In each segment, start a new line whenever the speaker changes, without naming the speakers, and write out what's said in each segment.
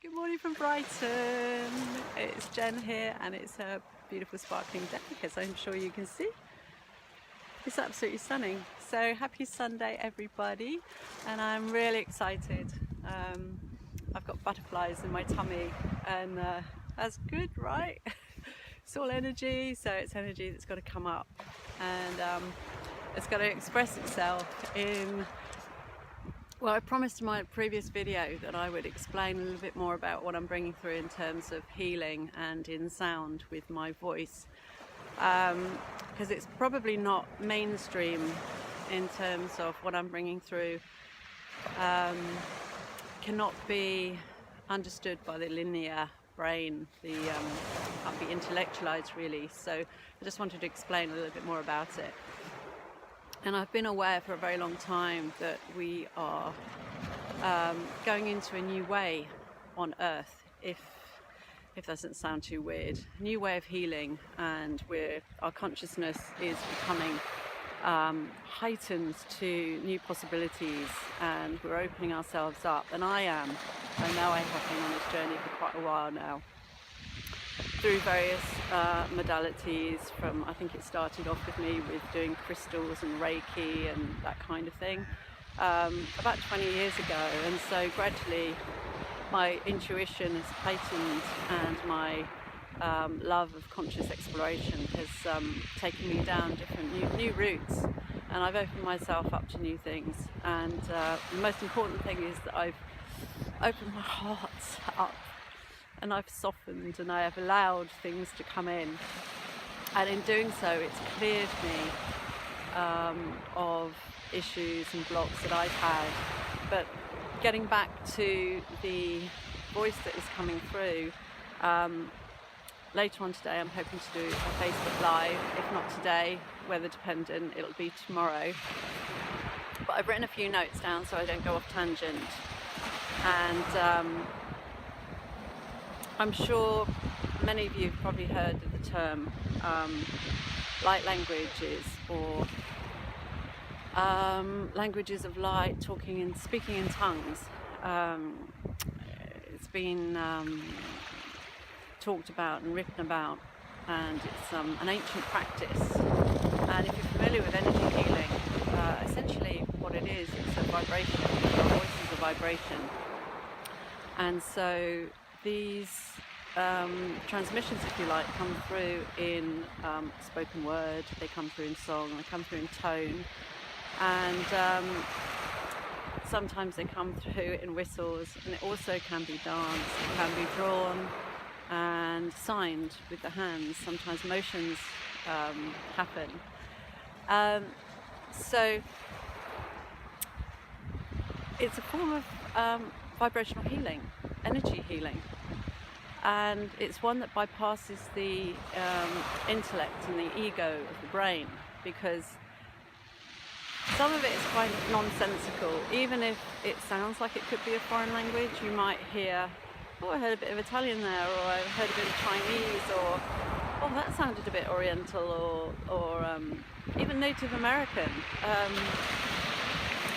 Good morning from Brighton. It's Jen here and it's a beautiful sparkling day, as I'm sure you can see. It's absolutely stunning. So happy Sunday everybody, and I'm really excited. I've got butterflies in my tummy and that's good, right? It's all energy, so it's energy that's got to come up and it's got to express itself in... Well, I promised in my previous video that I would explain a little bit more about what I'm bringing through in terms of healing and in sound with my voice, because it's probably not mainstream in terms of what I'm bringing through. Cannot be understood by the linear brain, can't be intellectualized really, so I just wanted to explain a little bit more about it. And I've been aware for a very long time that we are going into a new way on Earth, if that doesn't sound too weird. A new way of healing, and our consciousness is becoming heightened to new possibilities, and we're opening ourselves up. And I know I have been on this journey for quite a while now, through various modalities. I think it started off with me with doing crystals and Reiki and that kind of thing about 20 years ago, and so gradually my intuition has heightened and my love of conscious exploration has taken me down different new routes, and I've opened myself up to new things. And the most important thing is that I've opened my heart up, and I've softened and I have allowed things to come in, and in doing so it's cleared me of issues and blocks that I've had. But getting back to the voice that is coming through, later on today I'm hoping to do a Facebook Live. If not today, weather dependent, it'll be tomorrow. But I've written a few notes down so I don't go off tangent, and I'm sure many of you have probably heard of the term light languages, or languages of light, talking and speaking in tongues. It's been talked about and written about, and it's an ancient practice. And if you're familiar with energy healing, essentially what it is, it's a vibration. Your voice is a vibration, and so these transmissions, if you like, come through in spoken word, they come through in song, they come through in tone, and sometimes they come through in whistles, and it also can be danced, it can be drawn and signed with the hands. Sometimes motions happen. So it's a form of vibrational healing, energy healing, and it's one that bypasses the intellect and the ego of the brain, because some of it is quite nonsensical. Even if it sounds like it could be a foreign language, you might hear, oh, I heard a bit of Italian there, or I heard a bit of Chinese, or oh, that sounded a bit Oriental, or even Native American.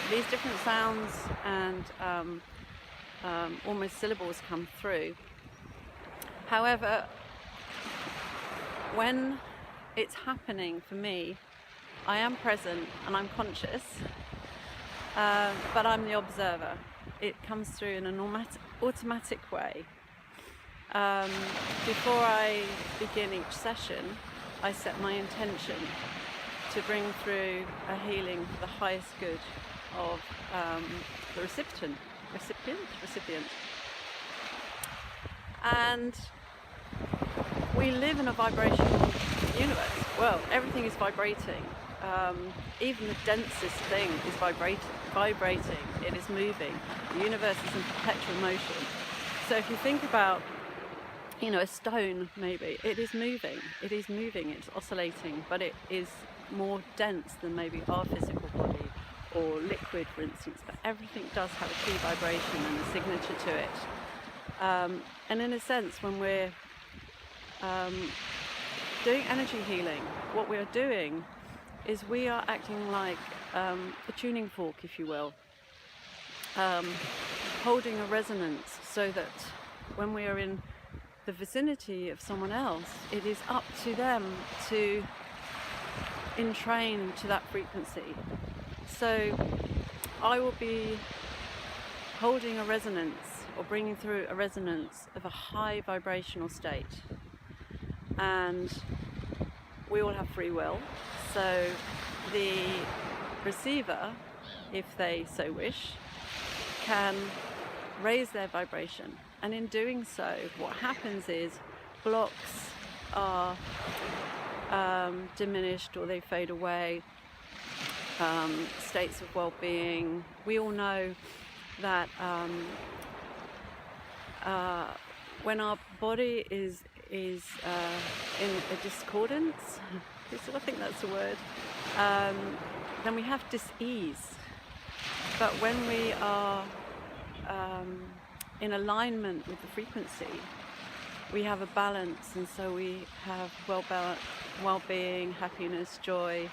These different sounds and almost syllables come through. However, when it's happening for me, I am present and I'm conscious, but I'm the observer. It comes through in an automatic way. Before I begin each session, I set my intention to bring through a healing for the highest good of the recipient. And we live in a vibrational universe. Well, everything is vibrating. Even the densest thing is vibrating. It is moving. The universe is in perpetual motion. So if you think about, a stone, maybe, it is moving, it's oscillating, but it is more dense than maybe our physical body or liquid, for instance. But everything does have a key vibration and a signature to it. And in a sense, when we're doing energy healing, what we're doing is we are acting like a tuning fork, if you will, holding a resonance so that when we are in the vicinity of someone else, it is up to them to entrain to that frequency. So I will be holding a resonance or bringing through a resonance of a high vibrational state, and we all have free will, so the receiver, if they so wish, can raise their vibration, and in doing so what happens is blocks are diminished or they fade away, states of well-being. We all know that when our body is in a discordance, I think that's the word, then we have dis-ease. But when we are in alignment with the frequency, we have a balance, and so we have well-being, happiness, joy.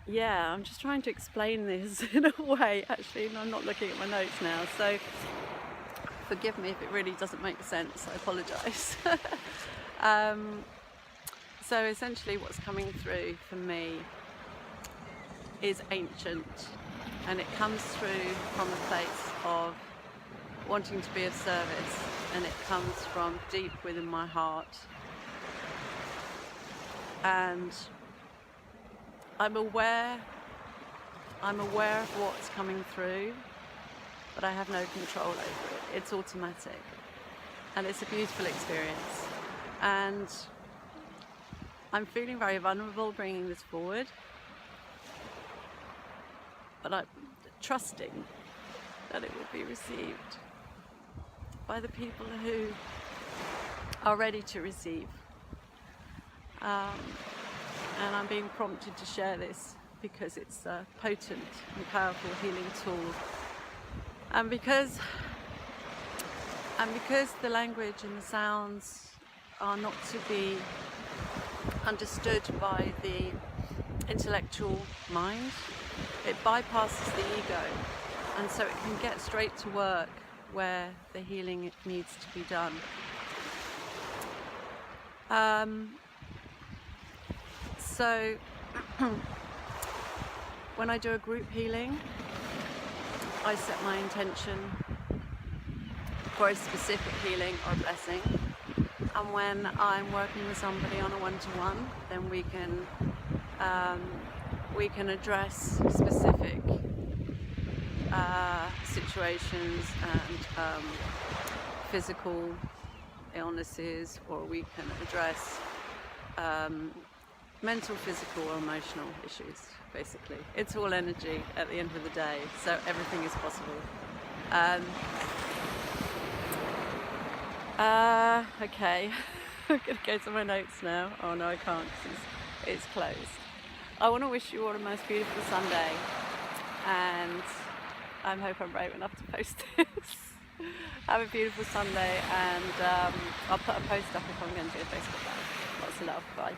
Yeah, I'm just trying to explain this in a way, actually, and I'm not looking at my notes now, so forgive me if it really doesn't make sense, I apologise. So essentially what's coming through for me is ancient, and it comes through from a place of wanting to be of service, and it comes from deep within my heart. And I'm aware of what's coming through, but I have no control over it. It's automatic, and it's a beautiful experience. And I'm feeling very vulnerable bringing this forward, but I'm trusting that it will be received by the people who are ready to receive. And I'm being prompted to share this because it's a potent and powerful healing tool. And because the language and the sounds are not to be understood by the intellectual mind, it bypasses the ego, and so it can get straight to work where the healing needs to be done. So when I do a group healing, I set my intention for a specific healing or a blessing, and when I'm working with somebody on a one-to-one, then we can address specific situations and physical illnesses, or we can address mental, physical or emotional issues. Basically, it's all energy at the end of the day, so everything is possible. Okay, I'm gonna go to my notes now. Oh no, I can't, it's closed. I want to wish you all a most beautiful Sunday, and I hope I'm brave enough to post this. Have a beautiful Sunday, and I'll put a post up if I'm going to do a Facebook Live. Lots of love, bye.